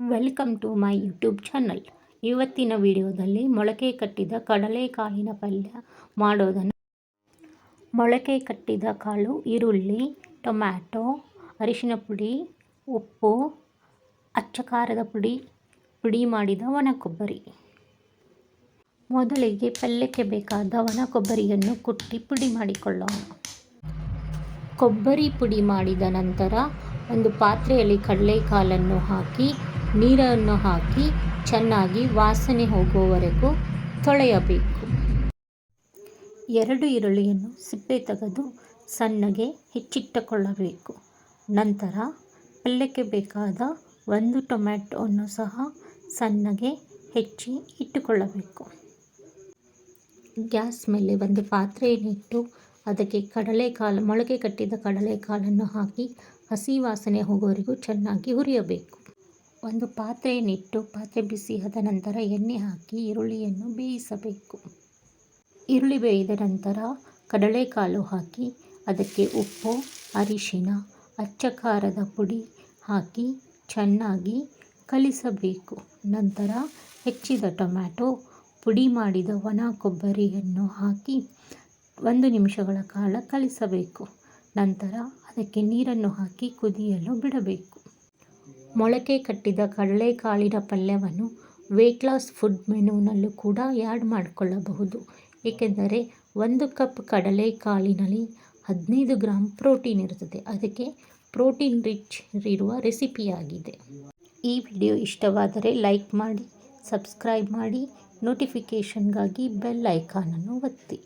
Welcome to my YouTube channel. ಇವತ್ತಿನ ವಿಡಿಯೋದಲ್ಲಿ ಮೊಳಕೆ ಕಟ್ಟಿದ ಕಡಲೆಕಾಳಿನ ಪಲ್ಯ ಮಾಡೋದನ್ನು. ಮೊಳಕೆ ಕಟ್ಟಿದ ಕಾಳು, ಈರುಳ್ಳಿ, ಟೊಮ್ಯಾಟೊ, ಅರಿಶಿನ ಪುಡಿ, ಉಪ್ಪು, ಅಚ್ಚ ಖಾರದ ಪುಡಿ ಮಾಡಿದ ಒಣ ಕೊಬ್ಬರಿ. ಮೊದಲಿಗೆ ಪಲ್ಯಕ್ಕೆ ಬೇಕಾದ ಒಣ ಕೊಬ್ಬರಿಯನ್ನು ಕುಟ್ಟಿ ಪುಡಿ ಮಾಡಿಕೊಳ್ಳೋಣ. ಕೊಬ್ಬರಿ ಪುಡಿ ಮಾಡಿದ ನಂತರ ಒಂದು ಪಾತ್ರೆಯಲ್ಲಿ ಕಡಲೆಕಾಳನ್ನು ಹಾಕಿ ನೀರನ್ನು ಹಾಕಿ ಚೆನ್ನಾಗಿ ವಾಸನೆ ಹೋಗುವವರೆಗೂ ತೊಳೆಯಬೇಕು. 2 ಈರುಳ್ಳಿಯನ್ನು ಸಿಪ್ಪೆ ತೆಗೆದು ಸಣ್ಣಗೆ ಹೆಚ್ಚಿಟ್ಟುಕೊಳ್ಳಬೇಕು. ನಂತರ ಪಲ್ಯಕ್ಕೆ ಬೇಕಾದ 1 ಟೊಮ್ಯಾಟೊವನ್ನು ಸಹ ಸಣ್ಣಗೆ ಹೆಚ್ಚಿ ಇಟ್ಟುಕೊಳ್ಳಬೇಕು. ಗ್ಯಾಸ್ ಮೇಲೆ ಒಂದು ಪಾತ್ರೆಯನ್ನಿಟ್ಟು ಅದಕ್ಕೆ ಮೊಳಕೆ ಕಟ್ಟಿದ ಕಡಲೆಕಾಳನ್ನು ಹಾಕಿ ಹಸಿ ವಾಸನೆ ಹೋಗುವವರೆಗೂ ಚೆನ್ನಾಗಿ ಹುರಿಯಬೇಕು. ಒಂದು ಪಾತ್ರೆಯನ್ನಿಟ್ಟು ಪಾತ್ರೆ ಬಿಸಿಯಾದ ನಂತರ ಎಣ್ಣೆ ಹಾಕಿ ಈರುಳ್ಳಿಯನ್ನು ಬೇಯಿಸಬೇಕು. ಈರುಳ್ಳಿ ಬೇಯಿದ ನಂತರ ಕಡಲೆಕಾಳು ಹಾಕಿ ಅದಕ್ಕೆ ಉಪ್ಪು, ಅರಿಶಿನ, ಅಚ್ಚ ಖಾರದ ಪುಡಿ ಹಾಕಿ ಚೆನ್ನಾಗಿ ಕಲಿಸಬೇಕು. ನಂತರ ಹೆಚ್ಚಿದ ಟೊಮ್ಯಾಟೊ, ಪುಡಿ ಮಾಡಿದ ಒಣ ಕೊಬ್ಬರಿಯನ್ನು ಹಾಕಿ 1 ನಿಮಿಷಗಳ ಕಾಲ ಕಲಿಸಬೇಕು. ನಂತರ ಅದಕ್ಕೆ ನೀರನ್ನು ಹಾಕಿ ಕುದಿಯಲು ಬಿಡಬೇಕು. ಮೊಳಕೆ ಕಟ್ಟಿದ ಕಡಲೆಕಾಳಿನ ಪಲ್ಯವನ್ನು ವೆಯ್ಟ್ ಲಾಸ್ ಫುಡ್ ಮೆನುನಲ್ಲೂ ಕೂಡ ಆ್ಯಡ್ ಮಾಡಿಕೊಳ್ಳಬಹುದು. ಏಕೆಂದರೆ 1 ಕಪ್ ಕಡಲೆಕಾಳಿನಲ್ಲಿ 15 ಗ್ರಾಂ ಪ್ರೋಟೀನ್ ಇರುತ್ತದೆ. ಅದಕ್ಕೆ ಪ್ರೋಟೀನ್ ರಿಚ್ ಇರುವ ರೆಸಿಪಿಯಾಗಿದೆ. ಈ ವಿಡಿಯೋ ಇಷ್ಟವಾದರೆ ಲೈಕ್ ಮಾಡಿ, ಸಬ್ಸ್ಕ್ರೈಬ್ ಮಾಡಿ, ನೋಟಿಫಿಕೇಷನ್ಗಾಗಿ ಬೆಲ್ ಐಕಾನನ್ನು ಒತ್ತಿ.